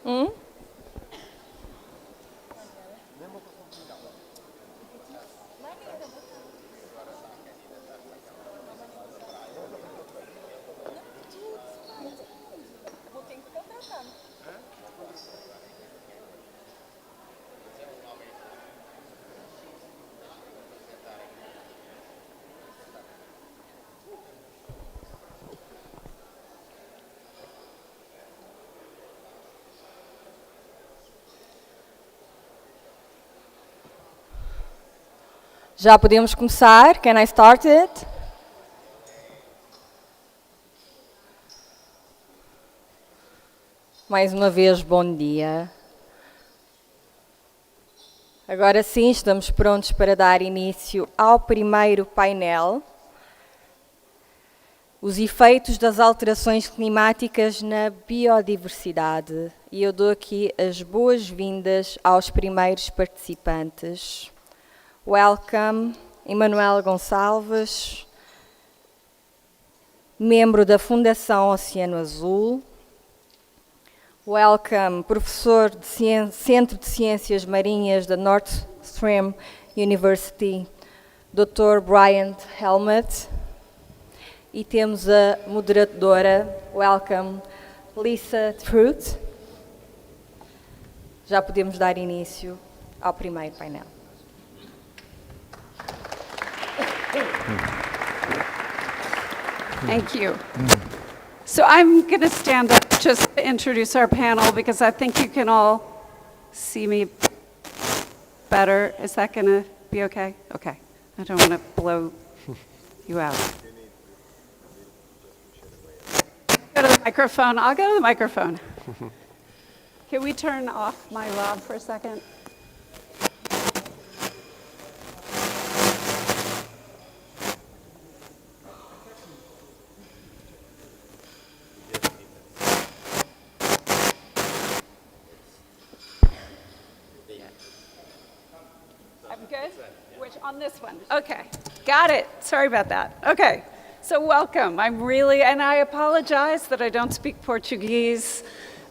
Hum? Já podemos começar? Can I start it? Mais uma vez, bom dia. Agora sim, estamos prontos para dar início ao primeiro painel. Os efeitos das alterações climáticas na biodiversidade. E eu dou aqui as boas-vindas aos primeiros participantes. Welcome, Emanuel Gonçalves, membro da Fundação Oceano Azul. Welcome, professor de Centro de Ciências Marinhas da North Stream University, Dr. Bryant Helmut. E temos a moderadora, welcome, Lisa Truth. Já podemos dar início ao primeiro painel. Thank you. So I'm going to stand up just to introduce our panel because I think you can all see me better. Is that going to be okay? Okay. I don't want to blow you out. Go to the microphone. I'll go to the microphone. Can we turn off my lav for a second? On this one. Okay, got it. Sorry about that. Okay, so welcome. And I apologize that I don't speak Portuguese.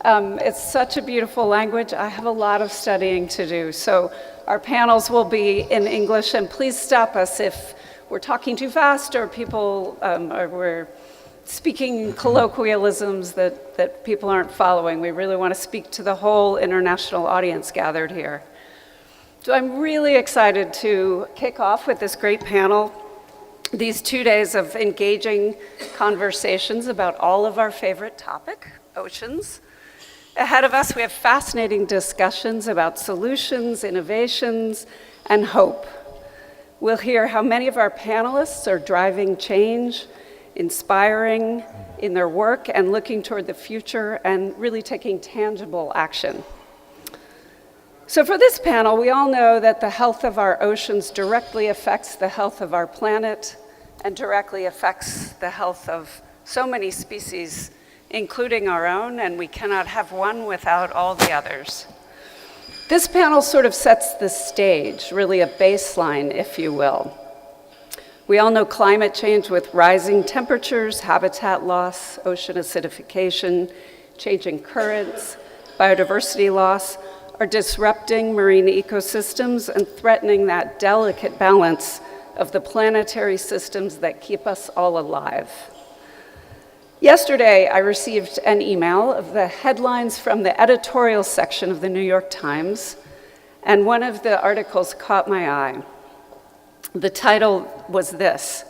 It's such a beautiful language. I have a lot of studying to do. So our panels will be in English, and please stop us if we're talking too fast or people, or we're speaking colloquialisms that people aren't following. We really want to speak to the whole international audience gathered here. So I'm really excited to kick off with this great panel, these 2 days of engaging conversations about all of our favorite topic, oceans. Ahead of us, we have fascinating discussions about solutions, innovations, and hope. We'll hear how many of our panelists are driving change, inspiring in their work, and looking toward the future, and really taking tangible action. So for this panel, we all know that the health of our oceans directly affects the health of our planet and directly affects the health of so many species, including our own, and we cannot have one without all the others. This panel sort of sets the stage, really a baseline, if you will. We all know climate change with rising temperatures, habitat loss, ocean acidification, changing currents, biodiversity loss, are disrupting marine ecosystems and threatening that delicate balance of the planetary systems that keep us all alive. Yesterday, I received an email of the headlines from the editorial section of the New York Times, and one of the articles caught my eye. The title was this: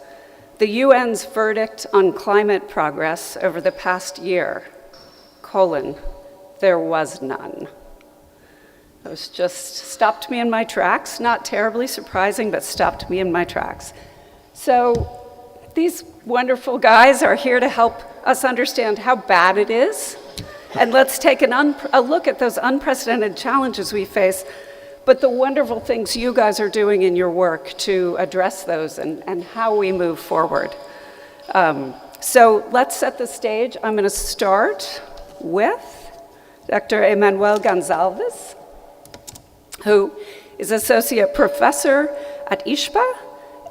"The UN's verdict on climate progress over the past year, there was none." It was just stopped me in my tracks, not terribly surprising, but stopped me in my tracks. So these wonderful guys are here to help us understand how bad it is. And let's take a look at those unprecedented challenges we face, but the wonderful things you guys are doing in your work to address those and how we move forward. So let's set the stage. I'm going to start with Dr. Emanuel Gonçalves, who is associate professor at ISPA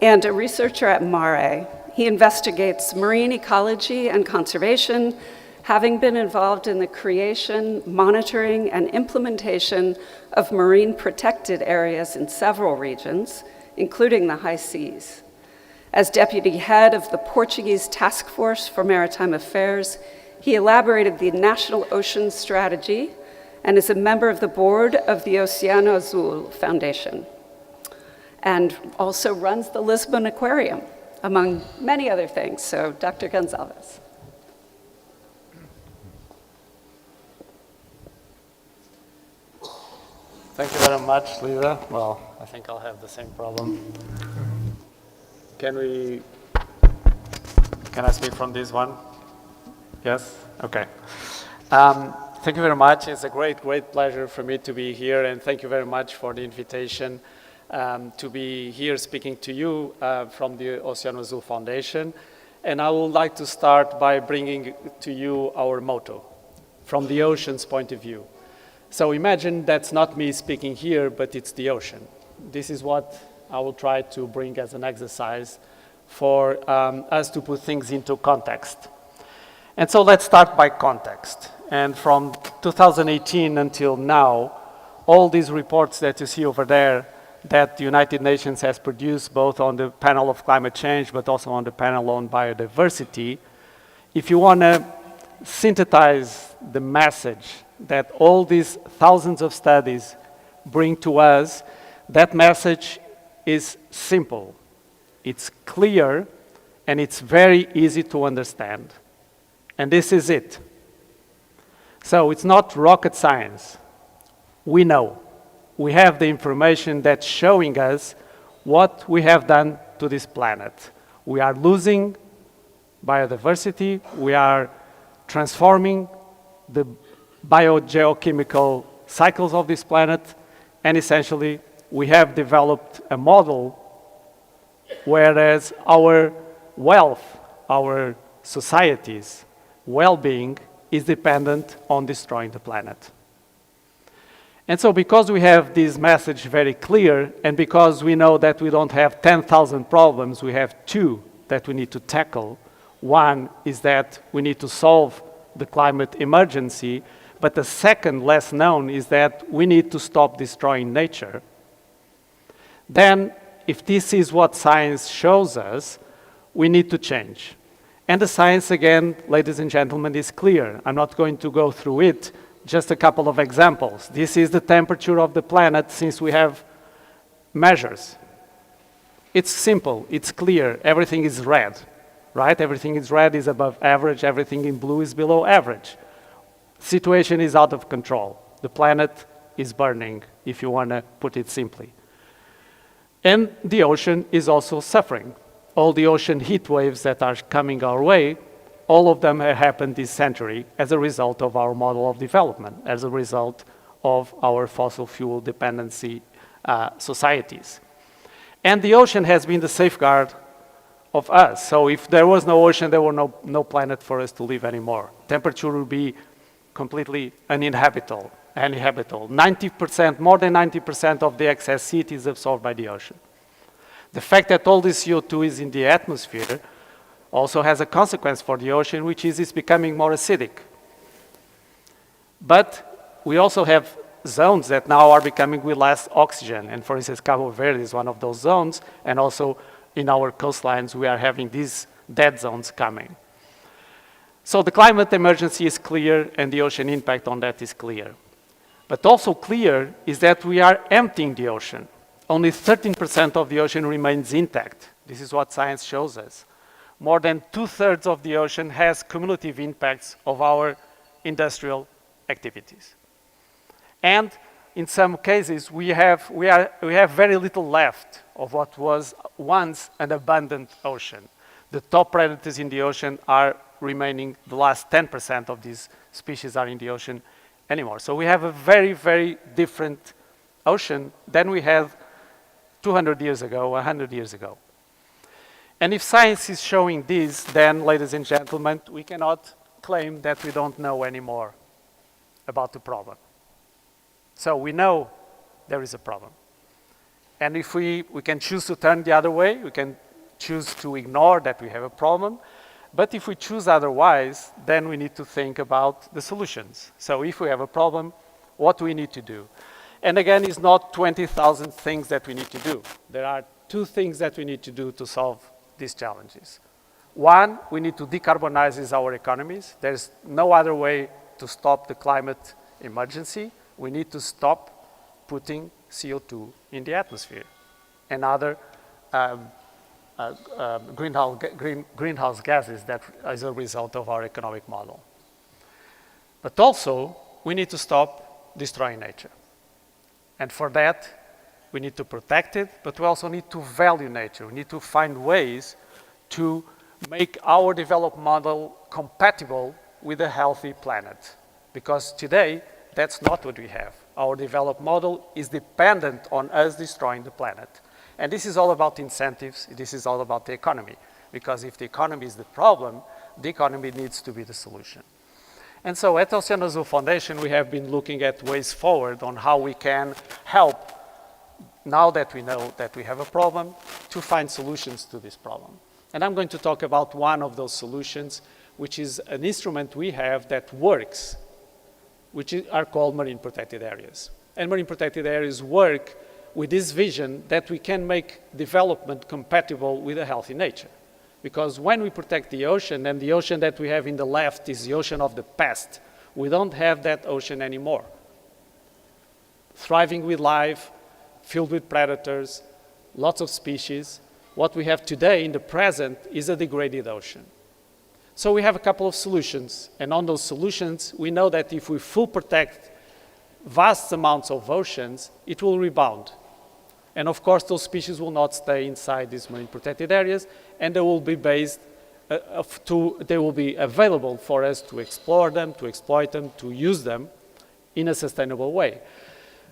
and a researcher at MARE. He investigates marine ecology and conservation, having been involved in the creation, monitoring, and implementation of marine protected areas in several regions, including the high seas. As deputy head of the Portuguese Task Force for Maritime Affairs, he elaborated the National Ocean Strategy and is a member of the board of the Oceano Azul Foundation, and also runs the Lisbon Aquarium, among many other things. So, Dr. Gonzalez. Thank you very much, Lisa. Well, I think I'll have the same problem. Can I speak from this one? Yes? Okay. Thank you very much. It's a great pleasure for me to be here, and thank you very much for the invitation to be here speaking to you from the Oceano Azul Foundation. And I would like to start by bringing to you our motto, from the ocean's point of view. So imagine that's not me speaking here, but it's the ocean. This is what I will try to bring as an exercise for us to put things into context. And so let's start by context. And from 2018 until now, all these reports that you see over there that the United Nations has produced, both on the panel of climate change, but also on the panel on biodiversity, if you want to synthesize the message that all these thousands of studies bring to us, that message is simple, it's clear, and it's very easy to understand. And this is it. So it's not rocket science. We know. We have the information that's showing us what we have done to this planet. We are losing biodiversity, we are transforming the biogeochemical cycles of this planet, and essentially we have developed a model whereas our wealth, our societies, well-being is dependent on destroying the planet. And so because we have this message very clear, and because we know that we don't have 10,000 problems, we have two that we need to tackle. One is that we need to solve the climate emergency, but the second, less known, is that we need to stop destroying nature. Then, if this is what science shows us, we need to change. And the science, again, ladies and gentlemen, is clear. I'm not going to go through it, just a couple of examples. This is the temperature of the planet since we have measures. It's simple, it's clear, everything is red, right? Everything is red is above average, everything in blue is below average. Situation is out of control. The planet is burning, if you want to put it simply. And the ocean is also suffering. All the ocean heat waves that are coming our way, all of them have happened this century as a result of our model of development, as a result of our fossil fuel dependency societies. And the ocean has been the safeguard of us. So if there was no ocean, there were no planet for us to live anymore. Temperature would be completely uninhabitable. 90%, more than 90% of the excess heat is absorbed by the ocean. The fact that all this CO2 is in the atmosphere also has a consequence for the ocean, which is it's becoming more acidic. But we also have zones that now are becoming with less oxygen. And for instance, Cabo Verde is one of those zones. And also in our coastlines, we are having these dead zones coming. So the climate emergency is clear, and the ocean impact on that is clear. But also clear is that we are emptying the ocean. Only 13% of the ocean remains intact. This is what science shows us. More than 2/3 of the ocean has cumulative impacts of our industrial activities. And in some cases, we have very little left of what was once an abundant ocean. The top predators in the ocean are remaining, the last 10% of these species are in the ocean anymore. So we have a very, very different ocean than we had 200 years ago, 100 years ago. And if science is showing this, then, ladies and gentlemen, we cannot claim that we don't know anymore about the problem. So we know there is a problem. And if we can choose to turn the other way, we can choose to ignore that we have a problem. But if we choose otherwise, then we need to think about the solutions. So if we have a problem, what do we need to do? And again, it's not 20,000 things that we need to do. There are two things that we need to do to solve these challenges. One, we need to decarbonize our economies. There's no other way to stop the climate emergency. We need to stop putting CO2 in the atmosphere and other greenhouse gases that as a result of our economic model. But also, we need to stop destroying nature. And for that, we need to protect it, but we also need to value nature. We need to find ways to make our development model compatible with a healthy planet. Because today, that's not what we have. Our development model is dependent on us destroying the planet. And this is all about incentives. This is all about the economy. Because if the economy is the problem, the economy needs to be the solution. And so at Oceano Azul Foundation, we have been looking at ways forward on how we can help, now that we know that we have a problem, to find solutions to this problem. And I'm going to talk about one of those solutions, which is an instrument we have that works, which are called marine protected areas. And marine protected areas work with this vision that we can make development compatible with a healthy nature. Because when we protect the ocean, and the ocean that we have in the left is the ocean of the past, we don't have that ocean anymore. Thriving with life, filled with predators, lots of species. What we have today in the present is a degraded ocean. So we have a couple of solutions, and on those solutions, we know that if we full protect vast amounts of oceans, it will rebound. And of course, those species will not stay inside these marine protected areas, and they will be they will be available for us to explore them, to exploit them, to use them in a sustainable way.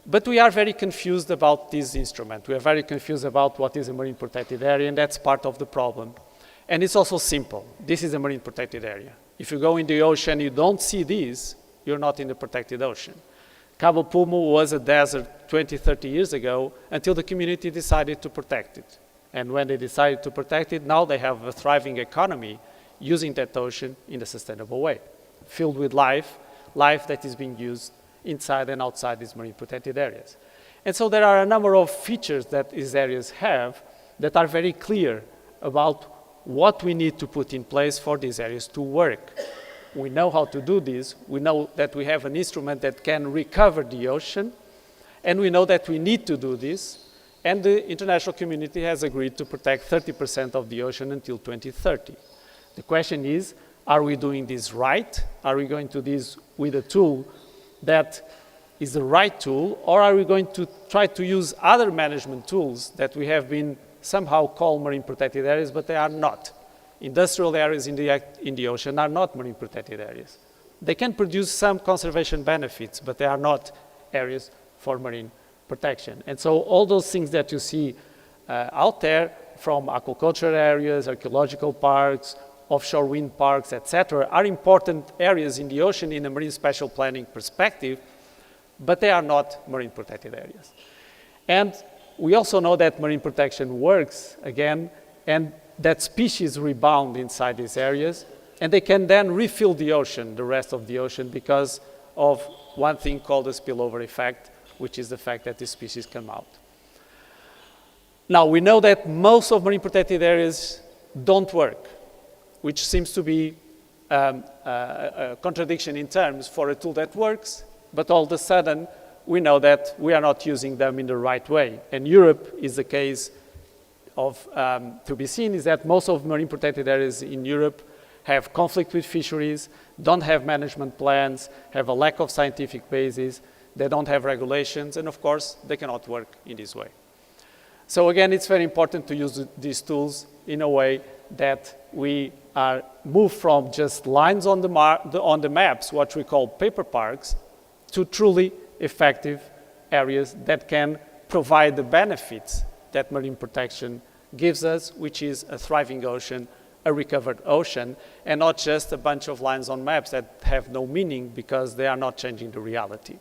But we are very confused about this instrument. We are very confused about what is a marine protected area, and that's part of the problem. And it's also simple. This is a marine protected area. If you go in the ocean, you don't see this, you're not in the protected ocean. Cabo Pulmo was a desert 20, 30 years ago until the community decided to protect it. And when they decided to protect it, now they have a thriving economy using that ocean in a sustainable way, filled with life that is being used inside and outside these marine protected areas. And so there are a number of features that these areas have that are very clear about what we need to put in place for these areas to work. We know how to do this. We know that we have an instrument that can recover the ocean, and we know that we need to do this, and the international community has agreed to protect 30% of the ocean until 2030. The question is, are we doing this right? Are we going to do this with a tool that is the right tool, or are we going to try to use other management tools that we have been somehow called marine protected areas, but they are not? Industrial areas in the ocean are not marine protected areas. They can produce some conservation benefits, but they are not areas for marine protection. And so all those things that you see out there, from aquaculture areas, archaeological parks, offshore wind parks, etc., are important areas in the ocean in a marine spatial planning perspective, but they are not marine protected areas. And we also know that marine protection works, again, and that species rebound inside these areas, and they can then refill the ocean, the rest of the ocean, because of one thing called the spillover effect, which is the fact that the species come out. Now, we know that most of marine protected areas don't work, which seems to be a contradiction in terms for a tool that works, but all of a sudden, we know that we are not using them in the right way. And Europe is the case of, to be seen, is that most of marine protected areas in Europe have conflict with fisheries, don't have management plans, have a lack of scientific basis, they don't have regulations, and of course, they cannot work in this way. So again, it's very important to use these tools in a way that we are moved from just lines on the maps, what we call paper parks, to truly effective areas that can provide the benefits that marine protection gives us, which is a thriving ocean, a recovered ocean, and not just a bunch of lines on maps that have no meaning because they are not changing the reality.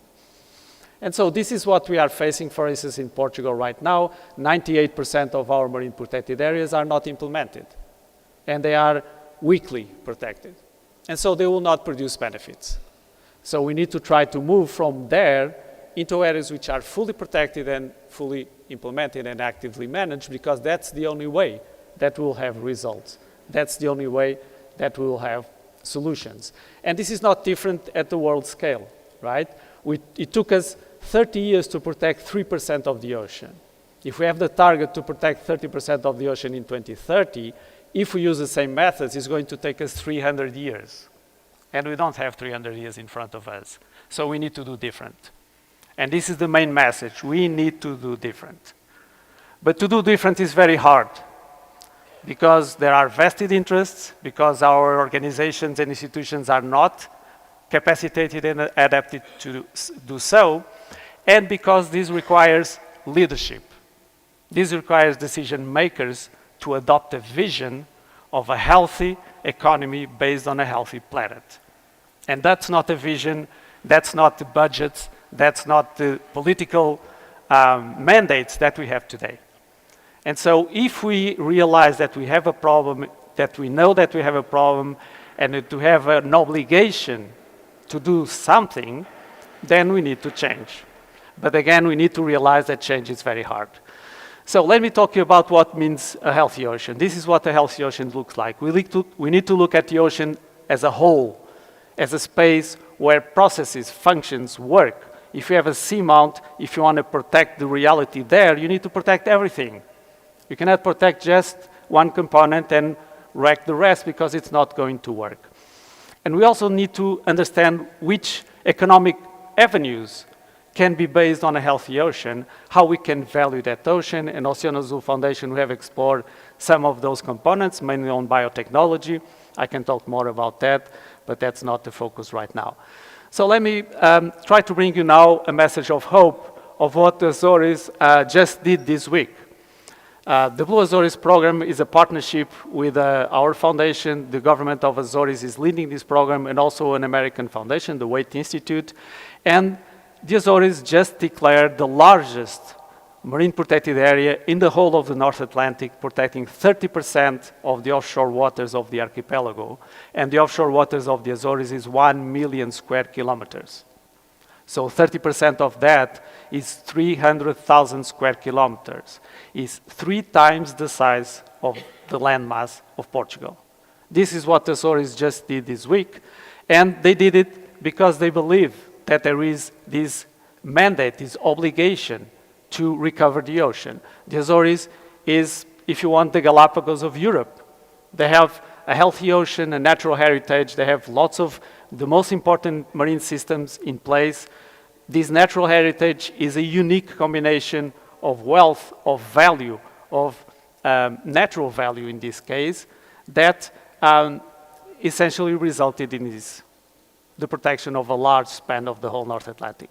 And so this is what we are facing, for instance, in Portugal right now. 98% of our marine protected areas are not implemented. And they are weakly protected. And so they will not produce benefits. So we need to try to move from there into areas which are fully protected and fully implemented and actively managed, because that's the only way that we'll have results. That's the only way that we will have solutions. And this is not different at the world scale, right? It took us 30 years to protect 3% of the ocean. If we have the target to protect 30% of the ocean in 2030, if we use the same methods, it's going to take us 300 years. And we don't have 300 years in front of us. So we need to do different. And this is the main message. We need to do different. But to do different is very hard, because there are vested interests, because our organizations and institutions are not capacitated and adapted to do so, and because this requires leadership. This requires decision makers to adopt a vision of a healthy economy based on a healthy planet. And that's not a vision, that's not the budgets, that's not the political mandates that we have today. And so if we realize that we have a problem, that we know that we have a problem, and to have an obligation to do something, then we need to change. But again, we need to realize that change is very hard. So let me talk to you about what means a healthy ocean. This is what a healthy ocean looks like. We need to look at the ocean as a whole, as a space where processes, functions, work. If you have a seamount, if you want to protect the reality there, you need to protect everything. You cannot protect just one component and wreck the rest, because it's not going to work. And we also need to understand which economic avenues can be based on a healthy ocean, how we can value that ocean. And Oceano Azul Foundation, we have explored some of those components, mainly on biotechnology. I can talk more about that, but that's not the focus right now. So let me try to bring you now a message of hope of what the Azores just did this week. The Blue Azores program is a partnership with our foundation. The government of Azores is leading this program, and also an American foundation, the Waite Institute. And the Azores just declared the largest marine protected area in the whole of the North Atlantic, protecting 30% of the offshore waters of the archipelago. And the offshore waters of the Azores is 1 million square kilometers. So 30% of that is 300,000 square kilometers, is 3 times the size of the landmass of Portugal. This is what the Azores just did this week, and they did it because they believe that there is this mandate, this obligation to recover the ocean. The Azores is, if you want, the Galapagos of Europe. They have a healthy ocean, a natural heritage, they have lots of the most important marine systems in place. This natural heritage is a unique combination of wealth, of value, of natural value in this case, that essentially resulted in the protection of a large span of the whole North Atlantic.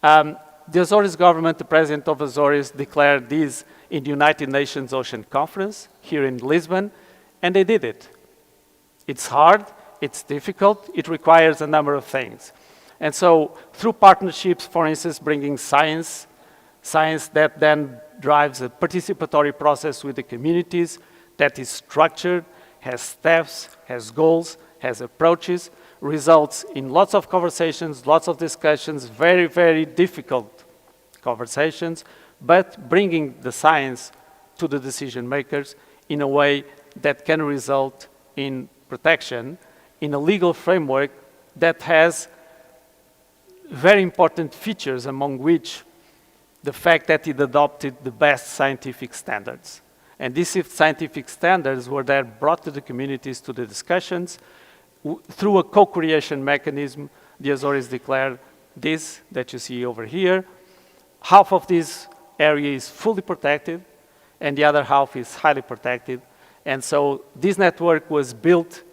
The Azores government, the president of Azores, declared this in the United Nations Ocean Conference here in Lisbon, and they did it. It's hard, it's difficult, it requires a number of things. And so through partnerships, for instance, bringing science that then drives a participatory process with the communities that is structured, has steps, has goals, has approaches, results in lots of conversations, lots of discussions, very, very difficult conversations, but bringing the science to the decision makers in a way that can result in protection in a legal framework that has very important features, among which the fact that it adopted the best scientific standards. And these scientific standards were then brought to the communities, to the discussions. Through a co-creation mechanism, the Azores declared this that you see over here. Half of this area is fully protected, and the other half is highly protected. And so this network was built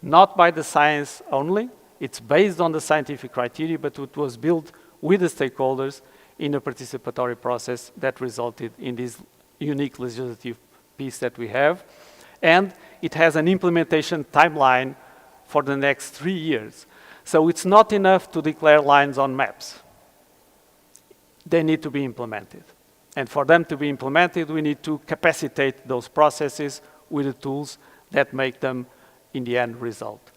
not by the science only, it's based on the scientific criteria, but it was built with the stakeholders in a participatory process that resulted in this unique legislative piece that we have. And it has an implementation timeline for the next 3 years. So it's not enough to declare lines on maps. They need to be implemented. And for them to be implemented, we need to capacitate those processes with the tools that make them in the end result.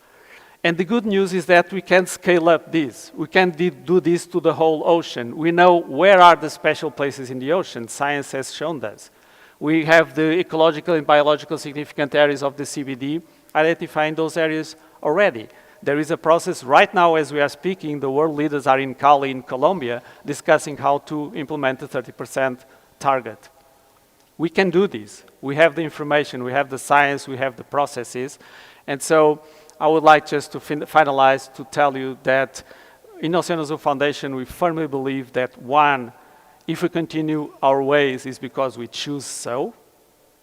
And the good news is that we can scale up this. We can do this to the whole ocean. We know where are the special places in the ocean. Science has shown us. We have the ecological and biological significant areas of the CBD, identifying those areas already. There is a process right now as we are speaking. The world leaders are in Cali in Colombia discussing how to implement the 30% target. We can do this. We have the information, we have the science, we have the processes. And so I would like just to finalize to tell you that in Oceano Azul Foundation, we firmly believe that one, if we continue our ways, is because we choose so,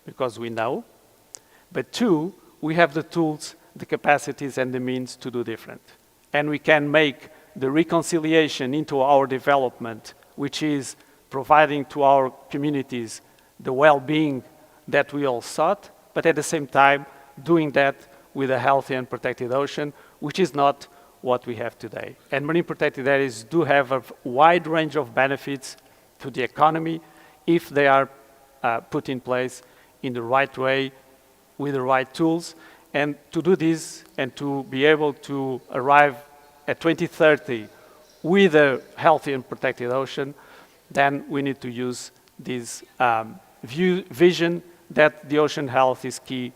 because we know. But two, we have the tools, the capacities, and the means to do different. And we can make the reconciliation into our development, which is providing to our communities the well-being that we all sought, but at the same time, doing that with a healthy and protected ocean, which is not what we have today. And marine protected areas do have a wide range of benefits to the economy if they are put in place in the right way, with the right tools. And to do this and to be able to arrive at 2030 with a healthy and protected ocean, then we need to use this vision that the ocean health is key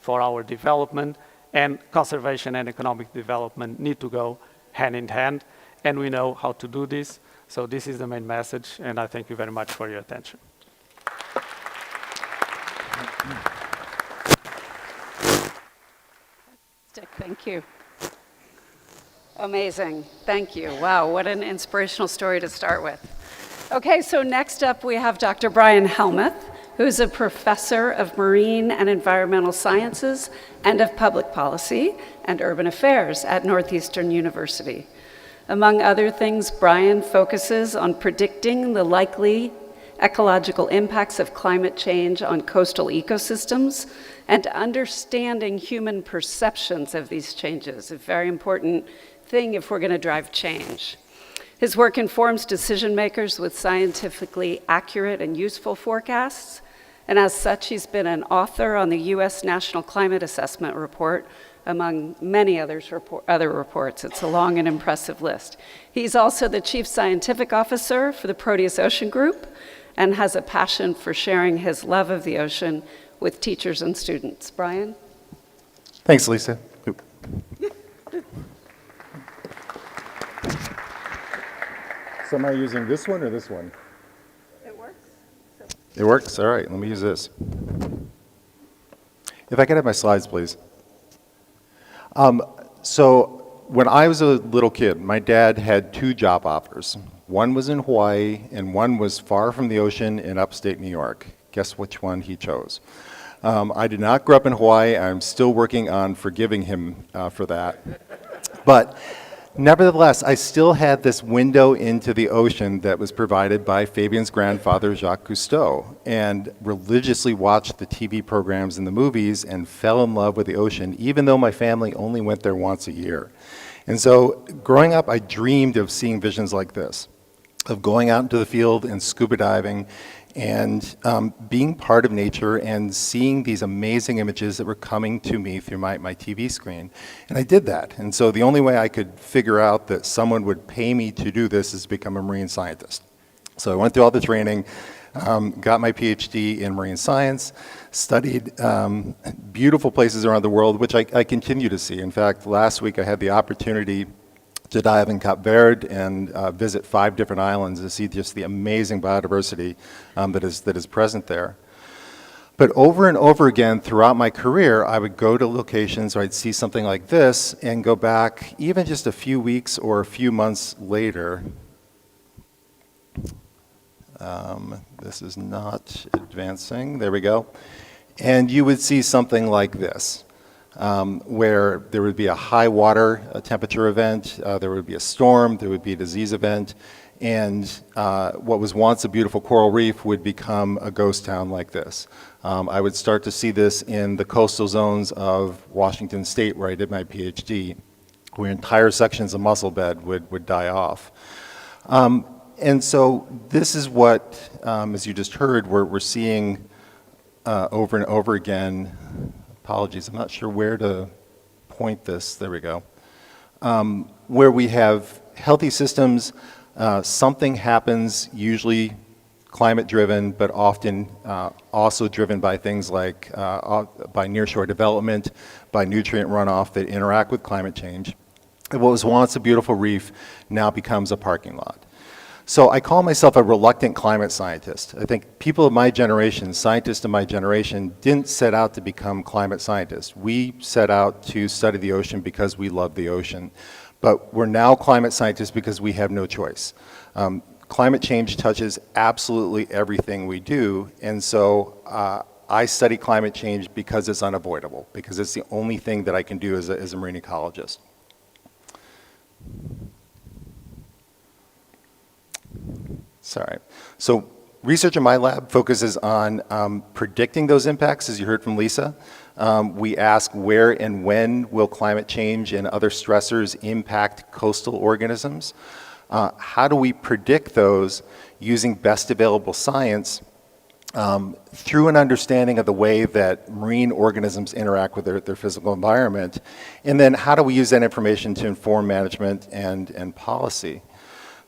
for our development, and conservation and economic development need to go hand in hand, and we know how to do this. So this is the main message, and I thank you very much for your attention. Thank you. Amazing. Thank you. Wow, what an inspirational story to start with. Okay, so next up we have Dr. Brian Helmuth, who's a professor of marine and environmental sciences and of public policy and urban affairs at Northeastern University. Among other things, Brian focuses on predicting the likely ecological impacts of climate change on coastal ecosystems and understanding human perceptions of these changes, a very important thing if we're going to drive change. His work informs decision makers with scientifically accurate and useful forecasts, and as such, he's been an author on the U.S. National Climate Assessment Report, among many other reports. It's a long and impressive list. He's also the Chief Scientific Officer for the Proteus Ocean Group and has a passion for sharing his love of the ocean with teachers and students. Brian? Thanks, Lisa. So am I using this one or this one? It works. It works? All right, let me use this. If I could have my slides, please. So when I was a little kid, my dad had two job offers. One was in Hawaii, and one was far from the ocean in upstate New York. Guess which one he chose? I did not grow up in Hawaii. I'm still working on forgiving him for that. But nevertheless, I still had this window into the ocean that was provided by Fabian's grandfather, Jacques Cousteau, and religiously watched the TV programs and the movies and fell in love with the ocean, even though my family only went there once a year. And so growing up, I dreamed of seeing visions like this, of going out into the field and scuba diving and being part of nature and seeing these amazing images that were coming to me through my TV screen. And I did that. And so the only way I could figure out that someone would pay me to do this is become a marine scientist. So I went through all the training, got my PhD in marine science, studied beautiful places around the world, which I continue to see. In fact, last week I had the opportunity to dive in Cape Verde and visit 5 different islands to see just the amazing biodiversity that is present there. But over and over again throughout my career, I would go to locations where I'd see something like this and go back even just a few weeks or a few months later. This is not advancing. There we go. And you would see something like this. Where there would be a high water temperature event, there would be a storm, there would be a disease event, and what was once a beautiful coral reef would become a ghost town like this. I would start to see this in the coastal zones of Washington State, where I did my PhD, where entire sections of mussel bed would die off. And so this is what, as you just heard, we're seeing over and over again. Apologies, I'm not sure where to point this, there we go, where we have healthy systems, something happens, usually climate-driven, but often also driven by things like by nearshore development, by nutrient runoff that interact with climate change. And what was once a beautiful reef now becomes a parking lot. So I call myself a reluctant climate scientist. I think people of my generation, scientists of my generation, didn't set out to become climate scientists. We set out to study the ocean because we love the ocean. But we're now climate scientists because we have no choice. Climate change touches absolutely everything we do, and so I study climate change because it's unavoidable, because it's the only thing that I can do as a marine ecologist. Sorry. So research in my lab focuses on predicting those impacts, as you heard from Lisa. We ask where and when will climate change and other stressors impact coastal organisms? How do we predict those using best available science through an understanding of the way that marine organisms interact with their physical environment? And then how do we use that information to inform management and policy?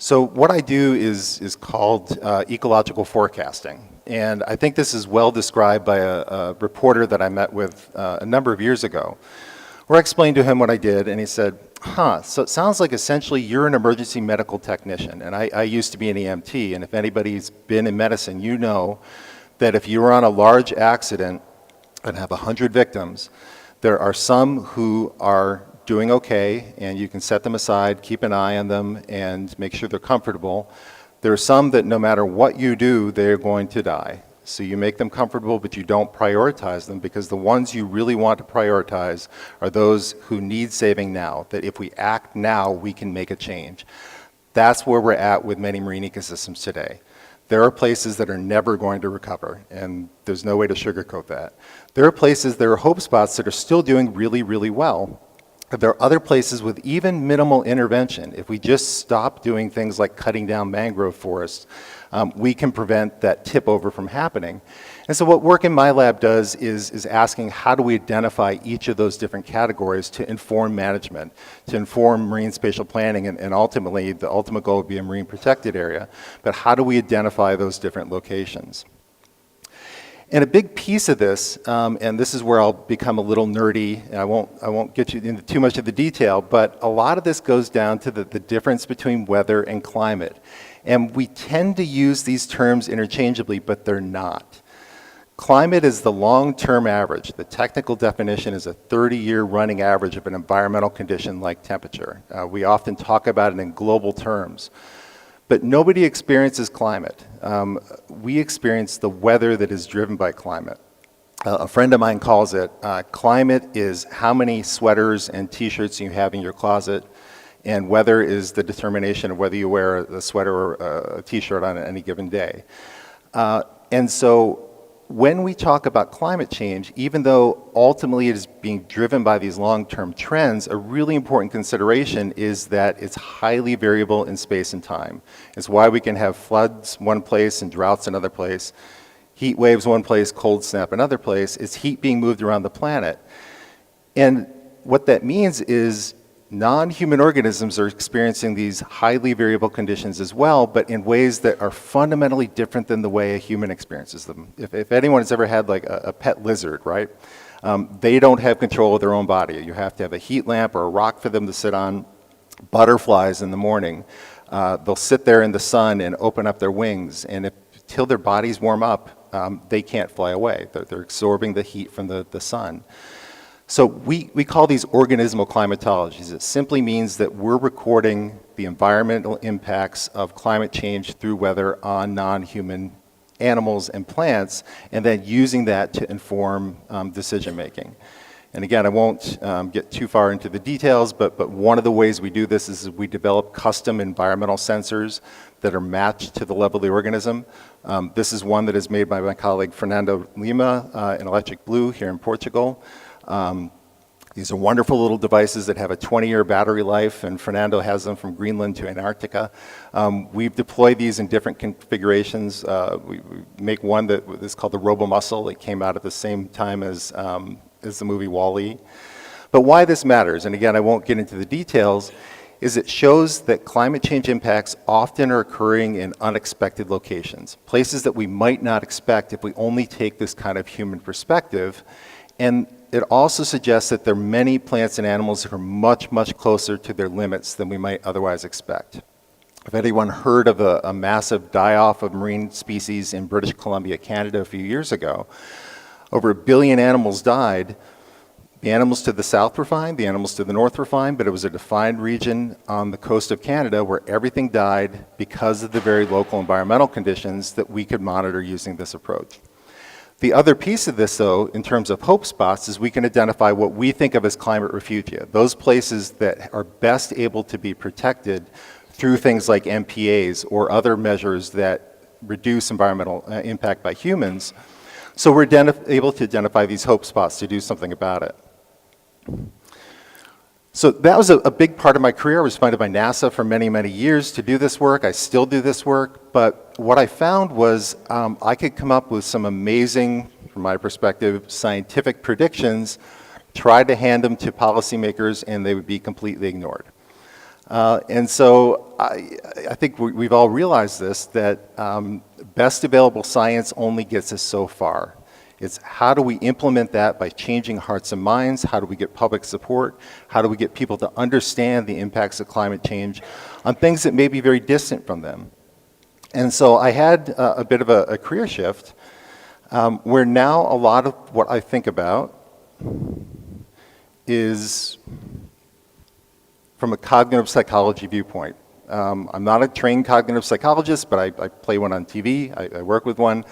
So what I do is called ecological forecasting. And I think this is well described by a reporter that I met with a number of years ago, where I explained to him what I did, and he said, so it sounds like essentially you're an emergency medical technician. And I used to be an EMT, and if anybody's been in medicine, you know that if you were on a large accident and have 100 victims, there are some who are doing okay, and you can set them aside, keep an eye on them, and make sure they're comfortable. There are some that no matter what you do, they're going to die. So you make them comfortable, but you don't prioritize them, because the ones you really want to prioritize are those who need saving now, that if we act now, we can make a change. That's where we're at with many marine ecosystems today. There are places that are never going to recover, and there's no way to sugarcoat that. There are places, there are hope spots that are still doing really, really well. There are other places with even minimal intervention. If we just stop doing things like cutting down mangrove forests, we can prevent that tip over from happening. And so what work in my lab does is asking how do we identify each of those different categories to inform management, to inform marine spatial planning, and ultimately, the ultimate goal would be a marine protected area. But how do we identify those different locations? And a big piece of this, and this is where I'll become a little nerdy, and I won't get you into too much of the detail, but a lot of this goes down to the difference between weather and climate. And we tend to use these terms interchangeably, but they're not. Climate is the long-term average. The technical definition is a 30-year running average of an environmental condition like temperature. We often talk about it in global terms. But nobody experiences climate. We experience the weather that is driven by climate. A friend of mine calls it, climate is how many sweaters and t-shirts you have in your closet, and weather is the determination of whether you wear a sweater or a t-shirt on any given day. And so when we talk about climate change, even though ultimately it is being driven by these long-term trends, a really important consideration is that it's highly variable in space and time. It's why we can have floods one place and droughts another place, heat waves one place, cold snap another place. It's heat being moved around the planet. And what that means is non-human organisms are experiencing these highly variable conditions as well, but in ways that are fundamentally different than the way a human experiences them. If anyone has ever had like a pet lizard, right? They don't have control of their own body. You have to have a heat lamp or a rock for them to sit on. Butterflies in the morning, they'll sit there in the sun and open up their wings, and till their bodies warm up, they can't fly away. They're absorbing the heat from the sun. So we call these organismal climatologies. It simply means that we're recording the environmental impacts of climate change through weather on non-human animals and plants, and then using that to inform decision making. And again, I won't get too far into the details, but one of the ways we do this is we develop custom environmental sensors that are matched to the level of the organism. This is one that is made by my colleague Fernando Lima in Electric Blue here in Portugal. These are wonderful little devices that have a 20-year battery life, and Fernando has them from Greenland to Antarctica. We've deployed these in different configurations. We make one that is called the RoboMuscle. It came out at the same time as the movie WALL-E. But why this matters, and again, I won't get into the details, is it shows that climate change impacts often are occurring in unexpected locations, places that we might not expect if we only take this kind of human perspective. And it also suggests that there are many plants and animals that are much, much closer to their limits than we might otherwise expect. If anyone heard of a massive die-off of marine species in British Columbia, Canada a few years ago, over 1 billion animals died. The animals to the south were fine, the animals to the north were fine, but it was a defined region on the coast of Canada where everything died because of the very local environmental conditions that we could monitor using this approach. The other piece of this, though, in terms of hope spots, is we can identify what we think of as climate refugia, those places that are best able to be protected through things like MPAs or other measures that reduce environmental impact by humans. So we're able to identify these hope spots to do something about it. So that was a big part of my career. I was funded by NASA for many, many years to do this work. I still do this work, but what I found was I could come up with some amazing, from my perspective, scientific predictions, try to hand them to policymakers, and they would be completely ignored. And so I think we've all realized this, that best available science only gets us so far. It's how do we implement that by changing hearts and minds? How do we get public support? How do we get people to understand the impacts of climate change on things that may be very distant from them? And so I had a bit of a career shift where now a lot of what I think about is from a cognitive psychology viewpoint. I'm not a trained cognitive psychologist, but I play one on TV. I work with one.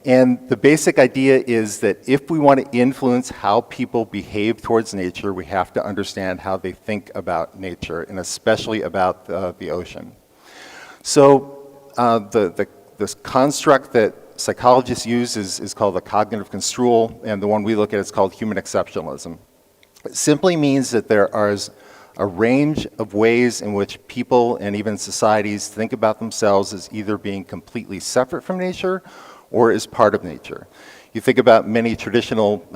And the basic idea is that if we want to influence how people behave towards nature, we have to understand how they think about nature, and especially about the ocean. So this construct that psychologists use is called the cognitive construal, and the one we look at is called human exceptionalism. It simply means that there is a range of ways in which people and even societies think about themselves as either being completely separate from nature or as part of nature. You think about many traditional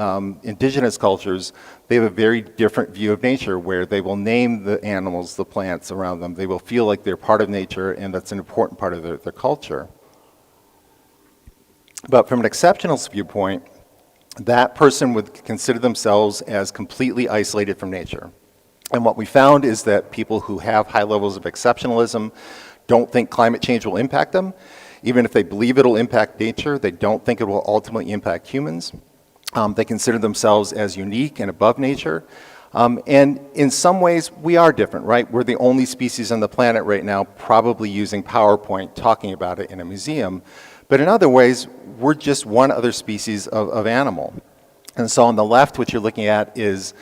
indigenous cultures, they have a very different view of nature where they will name the animals, the plants around them. They will feel like they're part of nature, and that's an important part of their culture. But from an exceptionalist viewpoint, that person would consider themselves as completely isolated from nature. And what we found is that people who have high levels of exceptionalism don't think climate change will impact them. Even if they believe it'll impact nature, they don't think it will ultimately impact humans. They consider themselves as unique and above nature. And in some ways, we are different, right? We're the only species on the planet right now probably using PowerPoint, talking about it in a museum. But in other ways, we're just one other species of animal. And so on the left, what you're looking at is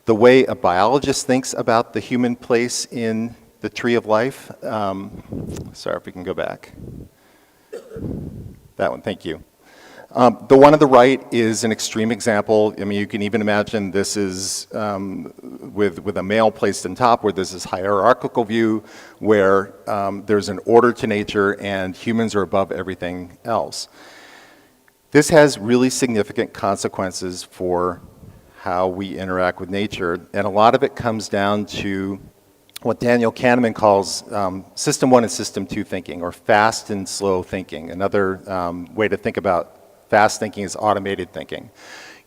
the way a biologist thinks about the human place in the tree of life. Sorry if we can go back. That one, thank you. The one on the right is an extreme example. I mean, you can even imagine this is with a male placed on top, where there's this hierarchical view where there's an order to nature and humans are above everything else. This has really significant consequences for how we interact with nature, and a lot of it comes down to what Daniel Kahneman calls System 1 and System 2 thinking, or fast and slow thinking. Another way to think about fast thinking is automated thinking.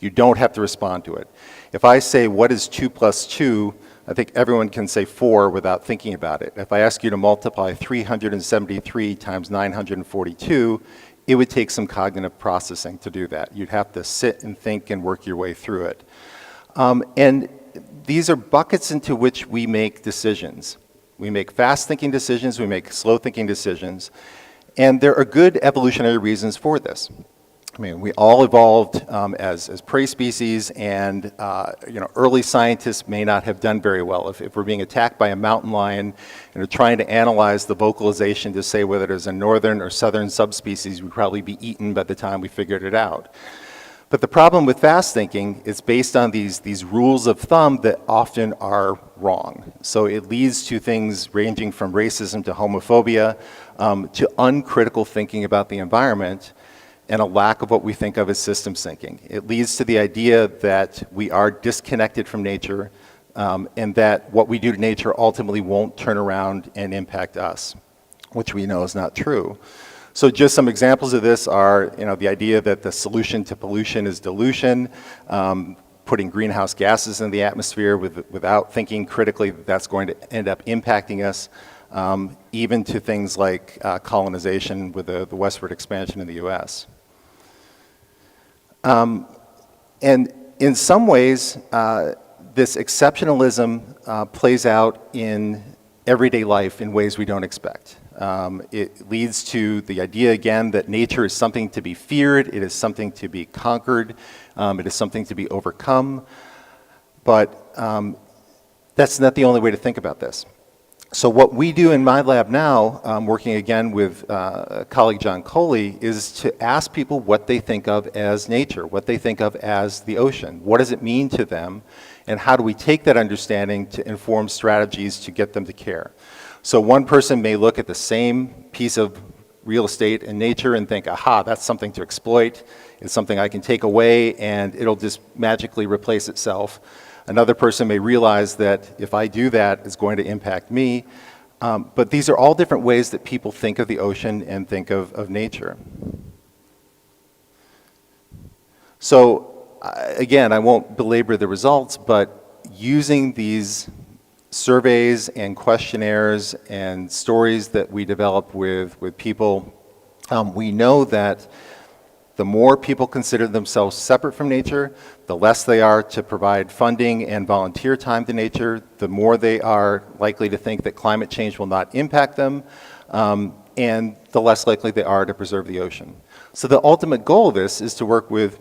You don't have to respond to it. If I say, what is 2 plus 2, I think everyone can say 4 without thinking about it. If I ask you to multiply 373 times 942, it would take some cognitive processing to do that. You'd have to sit and think and work your way through it. And these are buckets into which we make decisions. We make fast-thinking decisions, we make slow-thinking decisions, and there are good evolutionary reasons for this. I mean, we all evolved as prey species, and early scientists may not have done very well. If we're being attacked by a mountain lion and are trying to analyze the vocalization to say whether there's a northern or southern subspecies, we'd probably be eaten by the time we figured it out. But the problem with fast thinking is based on these rules of thumb that often are wrong. So it leads to things ranging from racism to homophobia, to uncritical thinking about the environment, and a lack of what we think of as systems thinking. It leads to the idea that we are disconnected from nature, and that what we do to nature ultimately won't turn around and impact us, which we know is not true. So just some examples of this are, the idea that the solution to pollution is dilution, putting greenhouse gases in the atmosphere without thinking critically that that's going to end up impacting us, even to things like colonization with the westward expansion in the US. And in some ways, this exceptionalism plays out in everyday life in ways we don't expect. It leads to the idea, again, that nature is something to be feared, it is something to be conquered, it is something to be overcome. But that's not the only way to think about this. So what we do in my lab now, working again with colleague John Coley, is to ask people what they think of as nature, what they think of as the ocean. What does it mean to them? And how do we take that understanding to inform strategies to get them to care? So one person may look at the same piece of real estate in nature and think, aha, that's something to exploit. It's something I can take away and it'll just magically replace itself. Another person may realize that if I do that, it's going to impact me. But these are all different ways that people think of the ocean and think of nature. So again, I won't belabor the results, but using these surveys and questionnaires and stories that we develop with people, we know that the more people consider themselves separate from nature, the less they are to provide funding and volunteer time to nature, the more they are likely to think that climate change will not impact them, and the less likely they are to preserve the ocean. So the ultimate goal of this is to work with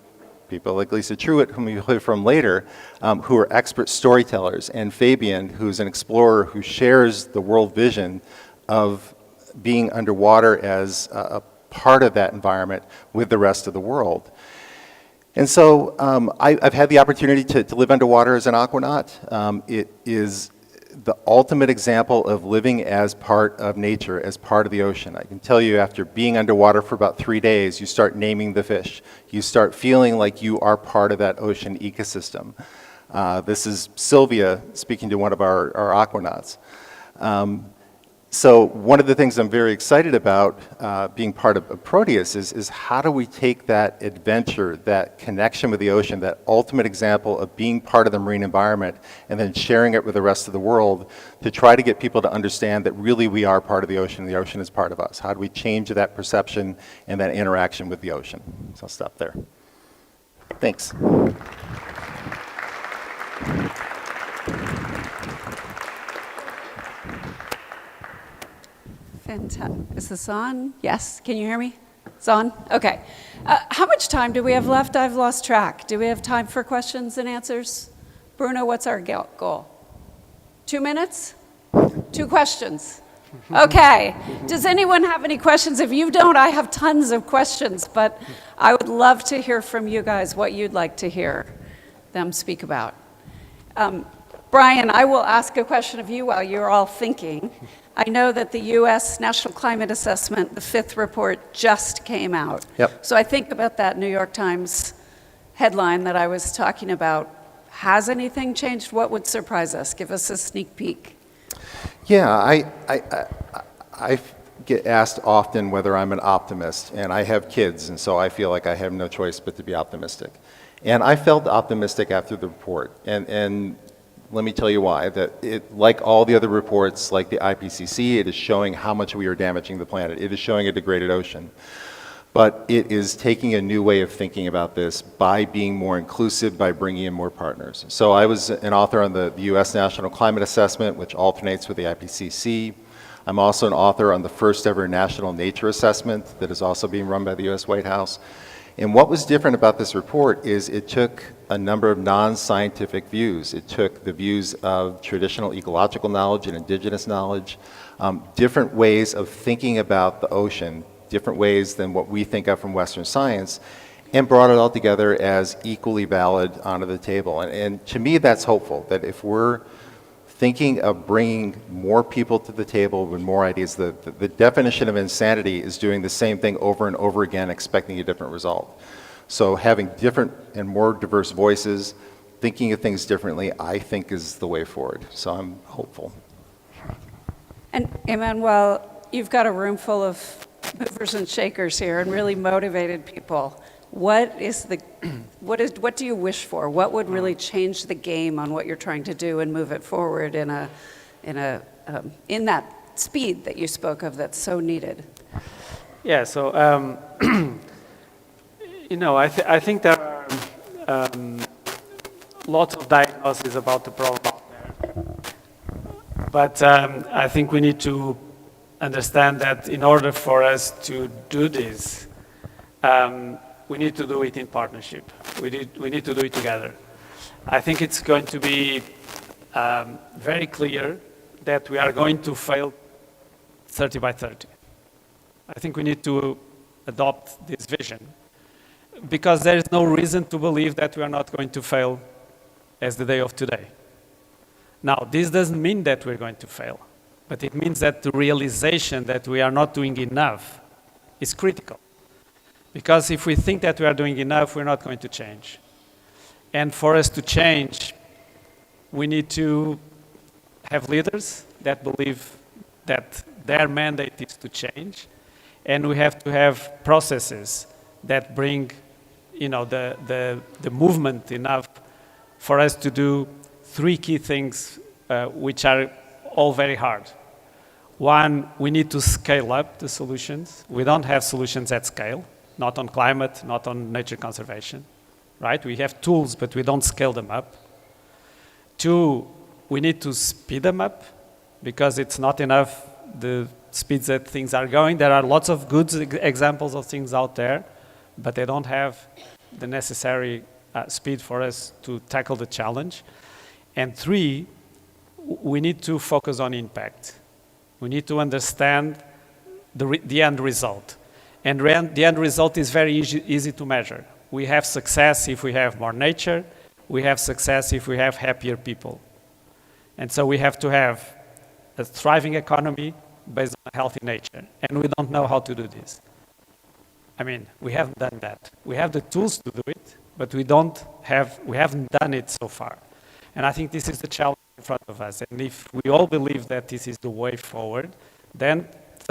people like Lisa Truitt, whom you'll hear from later, who are expert storytellers, and Fabian, who's an explorer who shares the world vision of being underwater as a part of that environment with the rest of the world. And so I've had the opportunity to live underwater as an aquanaut. It is the ultimate example of living as part of nature, as part of the ocean. I can tell you, after being underwater for about 3 days, you start naming the fish. You start feeling like you are part of that ocean ecosystem. This is Sylvia speaking to one of our aquanauts. So one of the things I'm very excited about being part of Proteus is how do we take that adventure, that connection with the ocean, that ultimate example of being part of the marine environment, and then sharing it with the rest of the world to try to get people to understand that really we are part of the ocean is part of us. How do we change that perception and that interaction with the ocean? So I'll stop there. Thanks. Fantastic. Is this on? Yes. Can you hear me? It's on? Okay. How much time do we have left? I've lost track. Do we have time for questions and answers? Bruno, what's our goal? 2 minutes? 2 questions. Okay. Does anyone have any questions? If you don't, I have tons of questions, but I would love to hear from you guys what you'd like to hear them speak about. Brian, I will ask a question of you while you're all thinking. I know that the U.S. National Climate Assessment, the 5th report, just came out. Yep. So I think about that New York Times headline that I was talking about. Has anything changed? What would surprise us? Give us a sneak peek. Yeah, I get asked often whether I'm an optimist, and I have kids, and so I feel like I have no choice but to be optimistic. And I felt optimistic after the report, and let me tell you why. That it, like all the other reports, like the IPCC, it is showing how much we are damaging the planet. It is showing a degraded ocean. But it is taking a new way of thinking about this by being more inclusive, by bringing in more partners. So I was an author on the U.S. National Climate Assessment, which alternates with the IPCC. I'm also an author on the first ever National Nature Assessment that is also being run by the U.S. White House. And what was different about this report is it took a number of non-scientific views. It took the views of traditional ecological knowledge and indigenous knowledge, different ways of thinking about the ocean, different ways than what we think of from Western science, and brought it all together as equally valid onto the table. And to me, that's hopeful, that if we're thinking of bringing more people to the table with more ideas. The definition of insanity is doing the same thing over and over again, expecting a different result. So having different and more diverse voices, thinking of things differently, I think is the way forward. So I'm hopeful. And Emmanuel, you've got a room full of movers and shakers here and really motivated people. What do you wish for? What would really change the game on what you're trying to do and move it forward in that speed that you spoke of that's so needed? Yeah, so, I think there are lots of diagnoses about the problem out there. But I think we need to understand that in order for us to do this, we need to do it in partnership. We need to do it together. I think it's going to be very clear that we are going to fail 30 by 30. I think we need to adopt this vision because there is no reason to believe that we are not going to fail as the day of today. Now, this doesn't mean that we're going to fail, but it means that the realization that we are not doing enough is critical. Because if we think that we are doing enough, we're not going to change. And for us to change, we need to have leaders that believe that their mandate is to change, and we have to have processes that bring, the movement enough for us to do three key things, which are all very hard. One, we need to scale up the solutions. We don't have solutions at scale, not on climate, not on nature conservation, right? We have tools, but we don't scale them up. Two, we need to speed them up because it's not enough the speeds that things are going. There are lots of good examples of things out there, but they don't have the necessary speed for us to tackle the challenge. And three, we need to focus on impact. We need to understand the end result. And the end result is very easy to measure. We have success if we have more nature. We have success if we have happier people. And so we have to have a thriving economy based on a healthy nature. And we don't know how to do this. I mean, we haven't done that. We have the tools to do it, but we haven't done it so far. And I think this is the challenge in front of us. And if we all believe that this is the way forward, then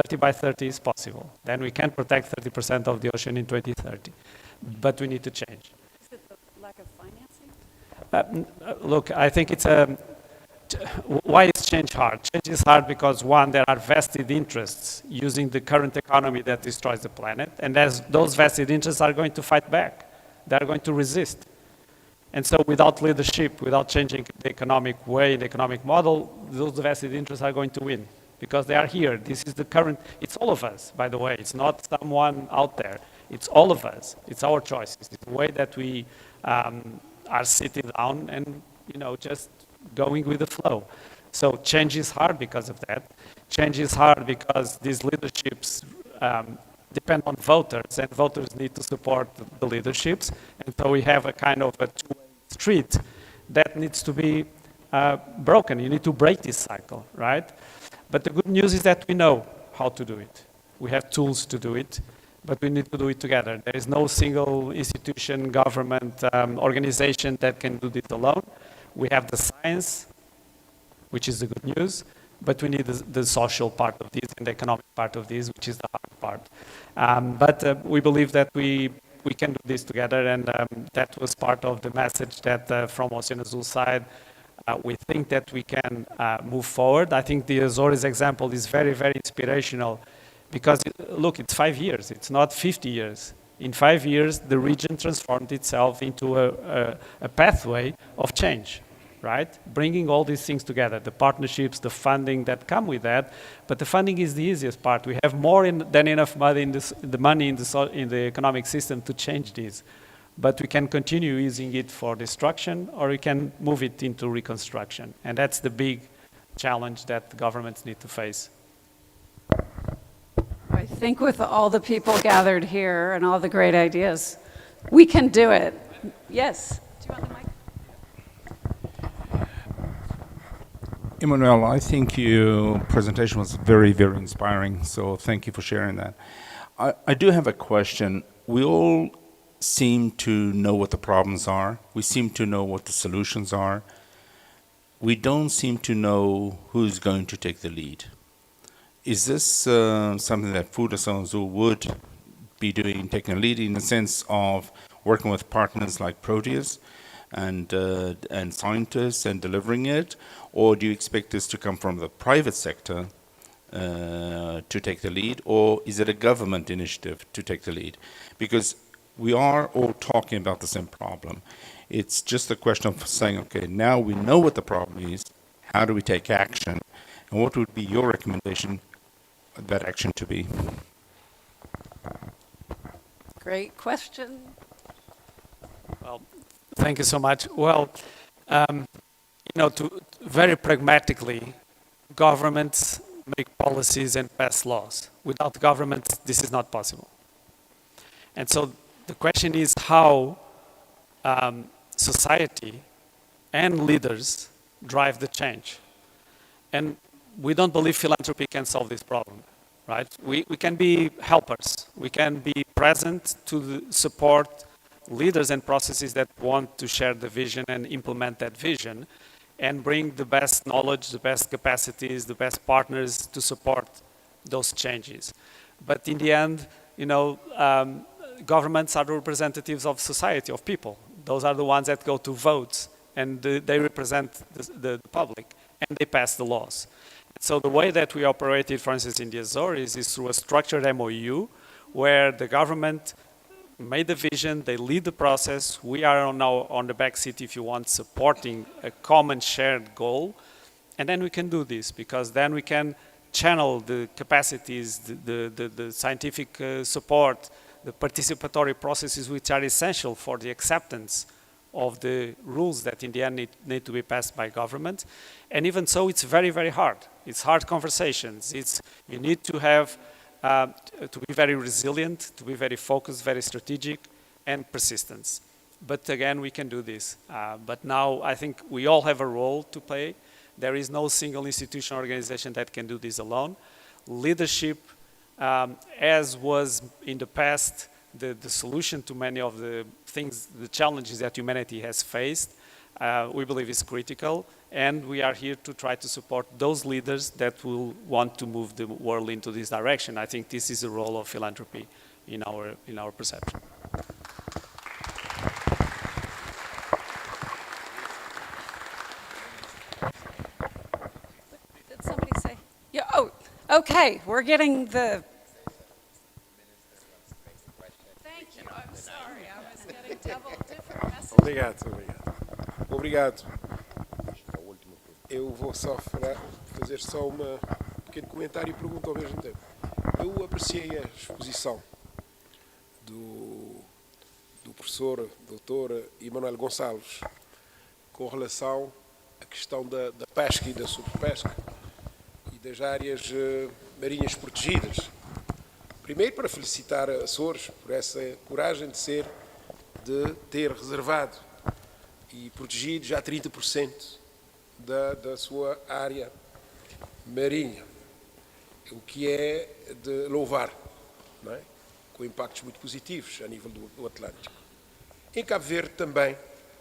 30 by 30 is possible. Then we can protect 30% of the ocean in 2030. But we need to change. Is it the lack of financing? Look, I think it's why is change hard? Change is hard because, one, there are vested interests using the current economy that destroys the planet. And as those vested interests are going to fight back. They are going to resist. And so without leadership, without changing the economic way, the economic model, those vested interests are going to win because they are here. This is the current, it's all of us, by the way. It's not someone out there. It's all of us. It's our choices. It's the way that we are sitting down and, just going with the flow. So change is hard because of that. Change is hard because these leaderships depend on voters, and voters need to support the leaderships. And so we have a kind of a two-way street that needs to be broken. You need to break this cycle, right? But the good news is that we know how to do it. We have tools to do it, but we need to do it together. There is no single institution, government, organization that can do this alone. We have the science, which is the good news, but we need the social part of this and the economic part of this, which is the hard part. But we believe that we can do this together, and that was part of the message that from Ocean Azul side, we think that we can move forward. I think the Azores example is very, very inspirational because, look, it's 5 years. It's not 50 years. In 5 years, the region transformed itself into a pathway of change, right? Bringing all these things together, the partnerships, the funding that come with that. But the funding is the easiest part. We have more than enough money in the economic system to change this. But we can continue using it for destruction, or we can move it into reconstruction. And that's the big challenge that governments need to face. I think with all the people gathered here and all the great ideas, we can do it. Yes. Do you want the mic? Emmanuel, I think your presentation was very, very inspiring, so thank you for sharing that. I do have a question. We all seem to know what the problems are. We seem to know what the solutions are. We don't seem to know who's going to take the lead. Is this something that Food Zoo would be doing, taking a lead in the sense of working with partners like Proteus and scientists and delivering it? Or do you expect this to come from the private sector to take the lead? Or is it a government initiative to take the lead? Because we are all talking about the same problem. It's just a question of saying, okay, now we know what the problem is. How do we take action? And what would be your recommendation that action to be? Great question. Well, thank you so much. Well, very pragmatically, governments make policies and pass laws. Without government, this is not possible. And so the question is how society and leaders drive the change. And we don't believe philanthropy can solve this problem, right? We can be helpers. We can be present to support leaders and processes that want to share the vision and implement that vision and bring the best knowledge, the best capacities, the best partners to support those changes. But in the end, governments are the representatives of society, of people. Those are the ones that go to vote, and they represent the public, and they pass the laws. So the way that we operated, for instance, in the Azores is through a structured MOU, where the government made the vision, they lead the process. We are now on the back seat, if you want, supporting a common shared goal. And then we can do this, because then we can channel the capacities, the scientific support, the participatory processes which are essential for the acceptance of the rules that in the end need to be passed by government. And even so, it's very, very hard. It's hard conversations. You need to have to be very resilient, to be very focused, very strategic, and persistence. But again, we can do this. But now I think we all have a role to play. There is no single institution or organization that can do this alone. Leadership, as was in the past, the solution to many of the things, the challenges that humanity has faced, we believe is critical. And we are here to try to support those leaders that will want to move the world into this direction. I think this is the role of philanthropy in our perception. Did somebody say? Yeah. Oh, okay. We're getting the. Thank you. I'm sorry. I was getting different messages. Obrigado. Eu vou só fazer só um pequeno comentário e pergunta ao mesmo tempo. Eu apreciei a exposição do professor, doutor Emanuel Gonçalves, com relação à questão da pesca e da sobrepesca e das áreas marinhas protegidas. Primeiro, para felicitar a Açores por essa coragem de ter reservado e protegido já 30% da sua área marinha, o que é de louvar, não é? Com impactos muito positivos a nível do Atlântico. Em Cabo Verde também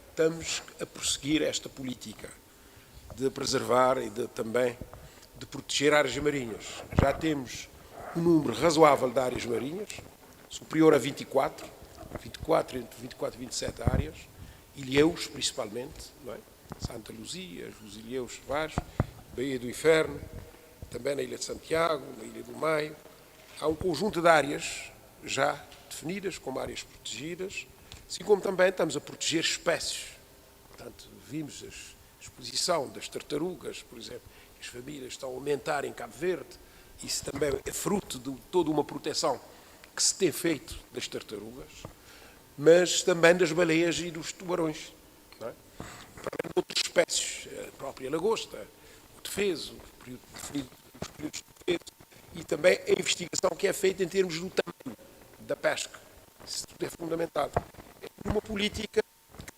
estamos a prosseguir esta política de preservar e também de proteger áreas marinhas. Já temos um número razoável de áreas marinhas, superior a 24 entre 24 e 27 áreas, ilhéus principalmente, não é? Santa Luzia, os ilhéus Vaz, Baía do Inferno, também na Ilha de Santiago, na Ilha do Maio. Há um conjunto de áreas já definidas como áreas protegidas, assim como também estamos a proteger espécies. Portanto, vimos a exposição das tartarugas, por exemplo, as famílias estão a aumentar em Cabo Verde. Isso também é fruto de toda uma proteção que se tem feito das tartarugas, mas também das baleias e dos tubarões. Não é? Para outras espécies, a própria lagosta, o defeso, os períodos de defeso, e também a investigação que é feita em termos do tamanho da pesca. Isso tudo é fundamentado. É uma política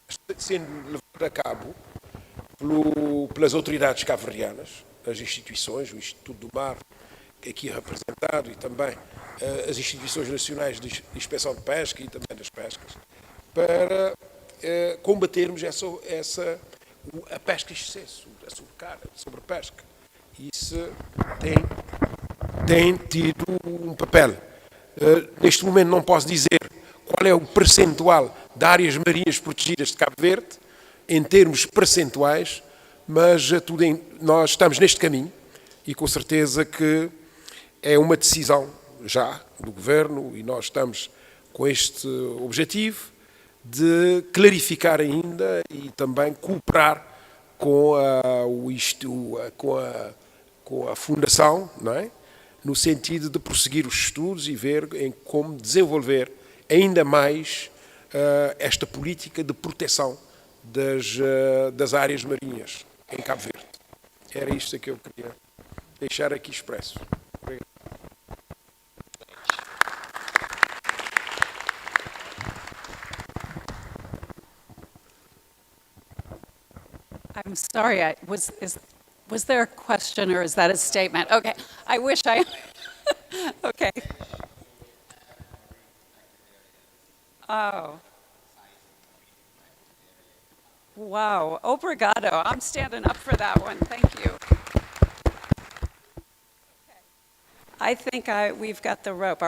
que está sendo levada a cabo pelas autoridades cabo-verdianas, as instituições, o Instituto do Mar, que aqui é representado, e também as instituições nacionais de inspeção de pesca e também das pescas, para combatermos a pesca em excesso, a sobrepesca. Isso tem tido um papel. Neste momento não posso dizer qual é o percentual de áreas marinhas protegidas de Cabo Verde, em termos percentuais, mas nós estamos neste caminho e com certeza que é uma decisão já do Governo e nós estamos com este objetivo de clarificar ainda e também cooperar com a Fundação, não é? No sentido de prosseguir os estudos e ver em como desenvolver ainda mais esta política de proteção das áreas marinhas em Cabo Verde. Era isto que eu queria deixar aqui expresso. Obrigado. I'm sorry, was there a question or is that a statement? Okay, I wish I, okay. Oh. Wow, obrigado. I'm standing up for that one, thank you. Okay. I think we've got the rope.